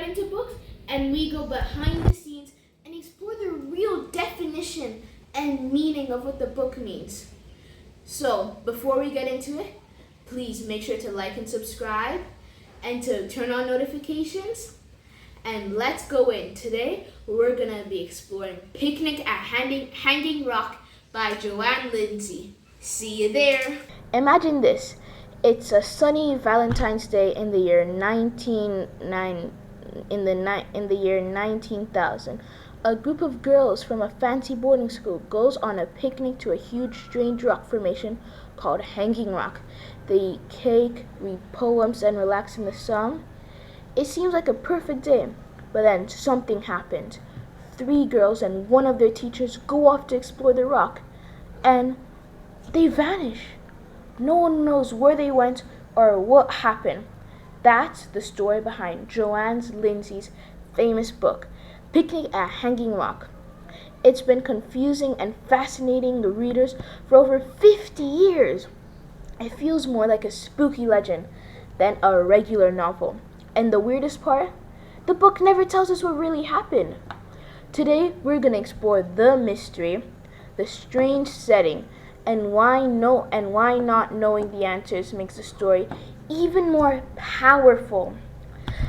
get into books and we go behind the scenes and explore the real definition and meaning of what the book means. So, before we get into it, please make sure to like and subscribe and to turn on notifications. And let's go in. Today, we're going to be exploring Picnic at Hanging Rock by Joanne Lindsey. See you there. Imagine this. It's a sunny Valentine's Day in the year 19,000. A group of girls from a fancy boarding school goes on a picnic to a huge strange rock formation called Hanging Rock. They eat cake, read poems, and relax in the sun. It seems like a perfect day, but then something happened. 3 girls and one of their teachers go off to explore the rock, and they vanish. No one knows where they went or what happened. That's the story behind Joanne Lindsey's famous book, Picnic at Hanging Rock. It's been confusing and fascinating the readers for over 50 years. It feels more like a spooky legend than a regular novel. And the weirdest part? The book never tells us what really happened. Today, we're going to explore the mystery, the strange setting, and why not knowing the answers makes the story even more powerful.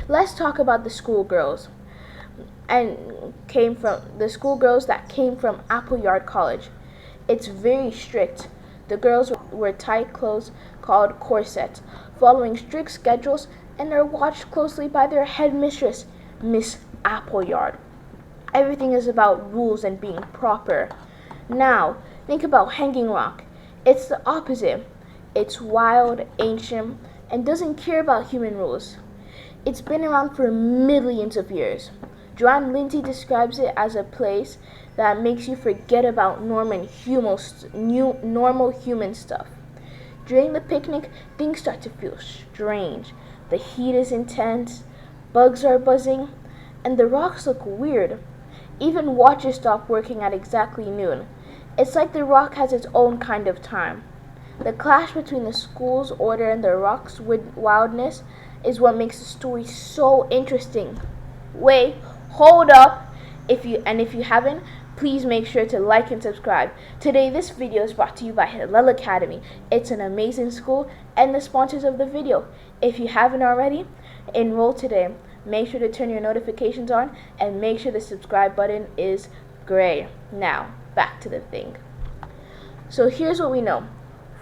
Let's talk about the schoolgirls that came from Appleyard College. It's very strict. The girls wear tight clothes called corsets, following strict schedules, and are watched closely by their headmistress, Miss Appleyard. Everything is about rules and being proper. Now, think about Hanging Rock. It's the opposite. It's wild, ancient, and doesn't care about human rules. It's been around for millions of years. Joanne Lindsey describes it as a place that makes you forget about normal human stuff. During the picnic, things start to feel strange. The heat is intense, bugs are buzzing, and the rocks look weird. Even watches stop working at exactly noon. It's like the rock has its own kind of time. The clash between the school's order and the rock's wildness is what makes the story so interesting. Wait, hold up. If you haven't, please make sure to like and subscribe. Today, this video is brought to you by Hillel Academy. It's an amazing school and the sponsors of the video. If you haven't already, enroll today. Make sure to turn your notifications on and make sure the subscribe button is gray. Now, back to the thing. So here's what we know.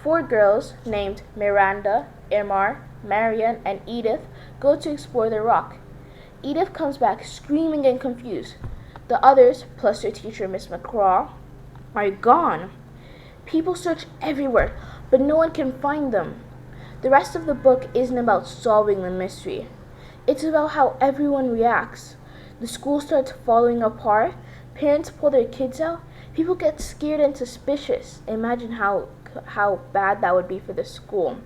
4 girls named Miranda, Emma, Marian, and Edith go to explore the rock. Edith comes back screaming and confused. The others, plus their teacher, Miss McCraw, are gone. People search everywhere, but no one can find them. The rest of the book isn't about solving the mystery. It's about how everyone reacts. The school starts falling apart. Parents pull their kids out. People get scared and suspicious. Imagine how bad that would be for the school.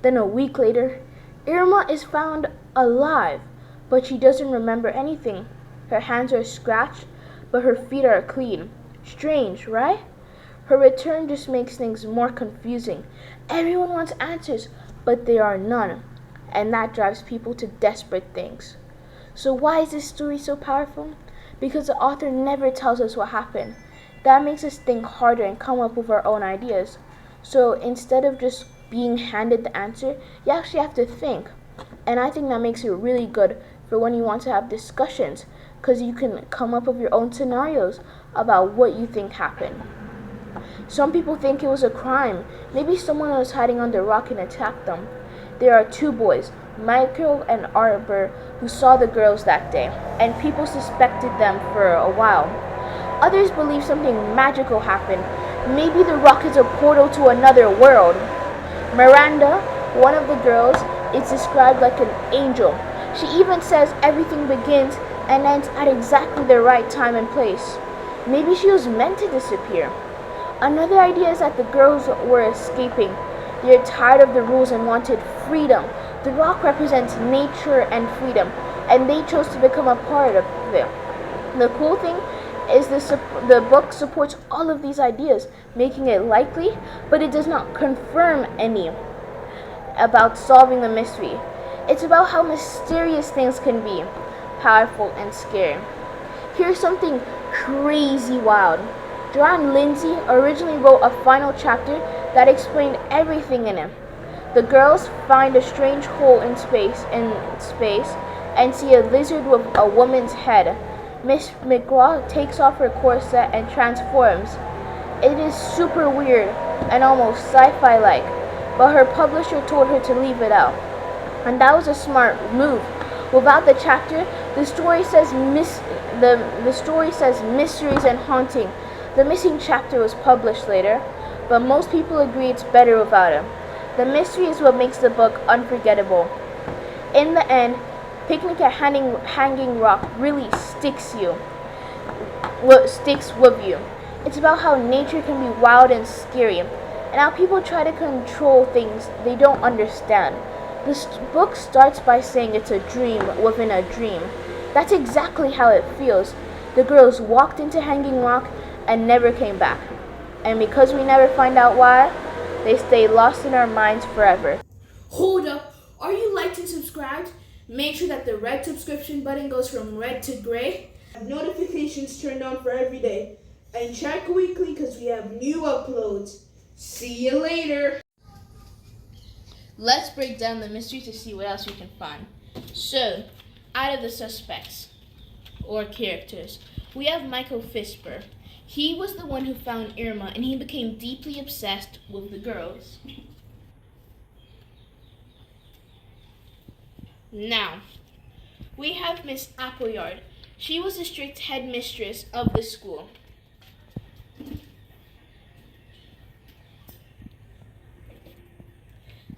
Then a week later, Irma is found alive, but she doesn't remember anything. Her hands are scratched, but her feet are clean. Strange, right? Her return just makes things more confusing. Everyone wants answers, but there are none. And that drives people to desperate things. So why is this story so powerful? Because the author never tells us what happened. That makes us think harder and come up with our own ideas. So instead of just being handed the answer, you actually have to think. And I think that makes it really good for when you want to have discussions, because you can come up with your own scenarios about what you think happened. Some people think it was a crime. Maybe someone was hiding under a rock and attacked them. There are 2 boys, Michael and Arbor, who saw the girls that day, and people suspected them for a while. Others believe something magical happened. Maybe the rock is a portal to another world. Miranda, one of the girls, is described like an angel. She even says everything begins and ends at exactly the right time and place. Maybe she was meant to disappear. Another idea is that the girls were escaping. They're tired of the rules and wanted freedom. The rock represents nature and freedom, and they chose to become a part of it. The cool thing is the book supports all of these ideas, making it likely, but it does not confirm any about solving the mystery. It's about how mysterious things can be. powerful, and scary. Here's something crazy wild. Joanne Lindsey originally wrote a final chapter that explained everything in it. The girls find a strange hole in space and see a lizard with a woman's head. Miss McGraw takes off her corset and transforms. It is super weird and almost sci-fi like, but her publisher told her to leave it out. And that was a smart move. Without the chapter, the story says mysteries and haunting. The missing chapter was published later, but most people agree it's better without it. The mystery is what makes the book unforgettable. In the end, Picnic at Hanging Rock really sticks with you. It's about how nature can be wild and scary, and how people try to control things they don't understand. This book starts by saying it's a dream within a dream. That's exactly how it feels. The girls walked into Hanging Rock and never came back. And because we never find out why, they stay lost in our minds forever. Hold up, are you liked and subscribed? Make sure that the red subscription button goes from red to gray. Have notifications turned on for every day. And check weekly because we have new uploads. See you later. Let's break down the mystery to see what else we can find. So, out of the suspects, or characters, we have Michael Fisper. He was the one who found Irma, and he became deeply obsessed with the girls. Now, we have Miss Appleyard. She was the strict headmistress of the school.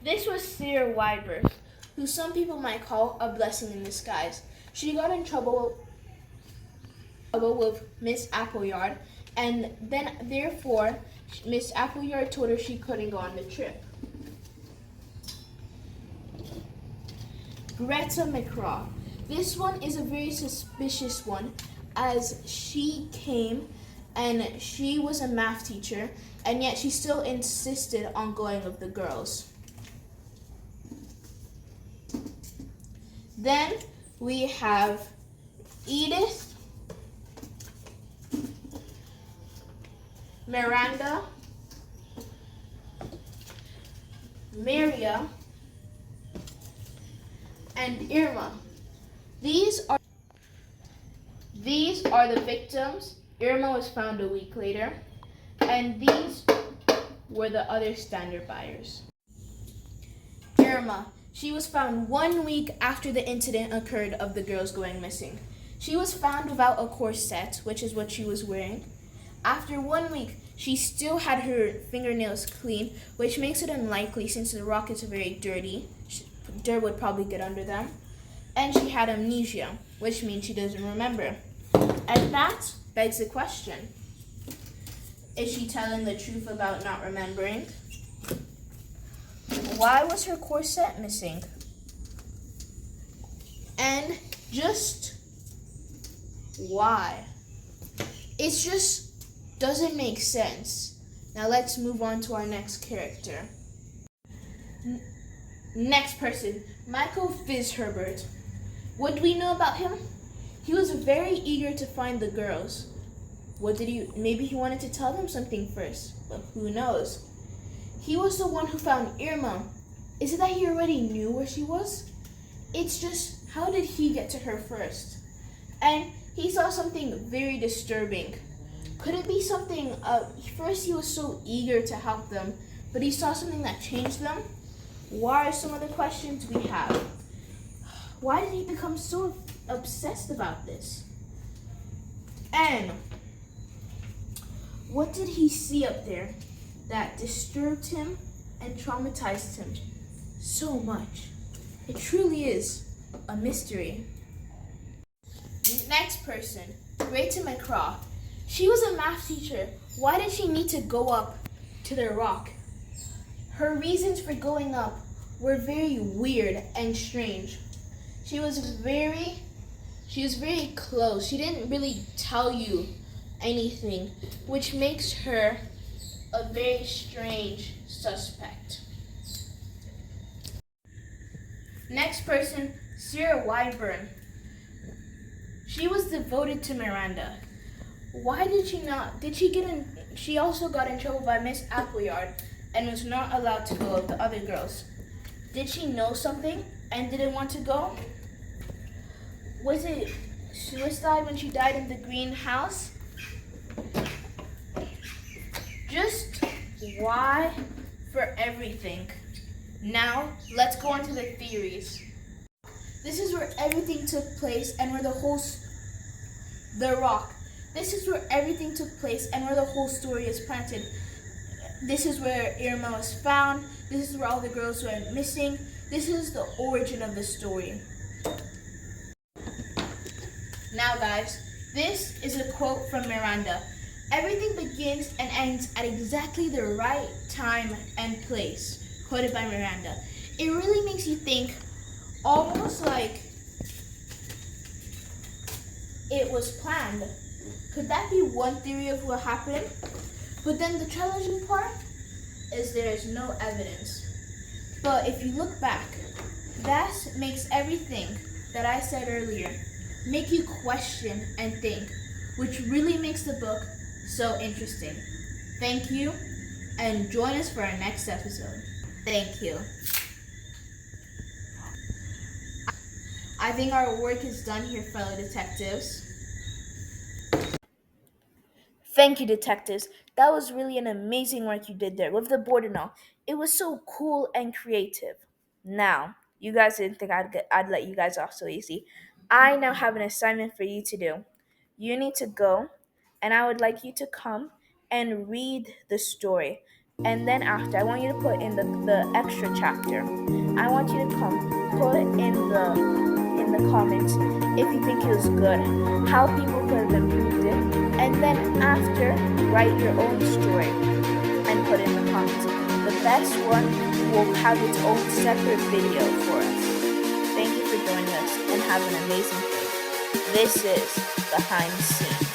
This was Sarah Wyberth, who some people might call a blessing in disguise. She got in trouble with Miss Appleyard, and then therefore Miss Appleyard told her she couldn't go on the trip. Greta McCraw. This one is a very suspicious one, as she came and she was a math teacher, and yet she still insisted on going with the girls. Then we have Edith, Miranda, Maria, and Irma. These are the victims. Irma was found a week later, and these were the other standard buyers. Irma. She was found 1 week after the incident occurred of the girls going missing. She was found without a corset, which is what she was wearing. After 1 week, she still had her fingernails clean, which makes it unlikely since the rock is very dirty. Dirt would probably get under them. And she had amnesia, which means she doesn't remember. And that begs the question. Is she telling the truth about not remembering? Why was her corset missing? And just why? It just doesn't make sense. Now let's move on to our next character. Next person, Michael Fitzherbert. What do we know about him? He was very eager to find the girls. Maybe he wanted to tell them something first, but who knows? He was the one who found Irma. Is it that he already knew where she was? It's just, how did he get to her first? And he saw something very disturbing. Could it be something, first he was so eager to help them, but he saw something that changed them? What are some of the questions we have? Why did he become so obsessed about this? And what did he see up there that disturbed him and traumatized him so much? It truly is a mystery. Next person, Greta McCraw. She was a math teacher. Why did she need to go up to the rock? Her reasons for going up were very weird and strange. She was very close. She didn't really tell you anything, which makes her a very strange suspect. Next person, Sarah Wyburn. She was devoted to Miranda. Why did she not? Did she get in? She also got in trouble by Miss Appleyard and was not allowed to go with the other girls. Did she know something and didn't want to go? Was it suicide when she died in the greenhouse? Just why for everything? Now, let's go on to the theories. This is where everything took place and where the rock. This is where everything took place and where the whole story is planted. This is where Irma was found. This is where all the girls went missing. This is the origin of the story. Now guys, this is a quote from Miranda. Everything begins and ends at exactly the right time and place. Quoted by Miranda. It really makes you think, almost like it was planned. Could that be one theory of what happened? But then the challenging part is there is no evidence. But if you look back, that makes everything that I said earlier make you question and think, which really makes the book so interesting. Thank you, and join us for our next episode. Thank you. I think our work is done here, fellow detectives. Thank you, detectives. That was really an amazing work you did there with the board and all. It was so cool and creative. Now, you guys didn't think I'd let you guys off so easy. I now have an assignment for you to do. You need to go, and I would like you to come and read the story. And then after, I want you to put in the extra chapter. I want you to come put in the comments if you think it was good, how people could have improved it, and then after, write your own story and put in the comments. The best one will have its own separate video for us. Thank you for joining us and have an amazing day. This is Behind the Scenes.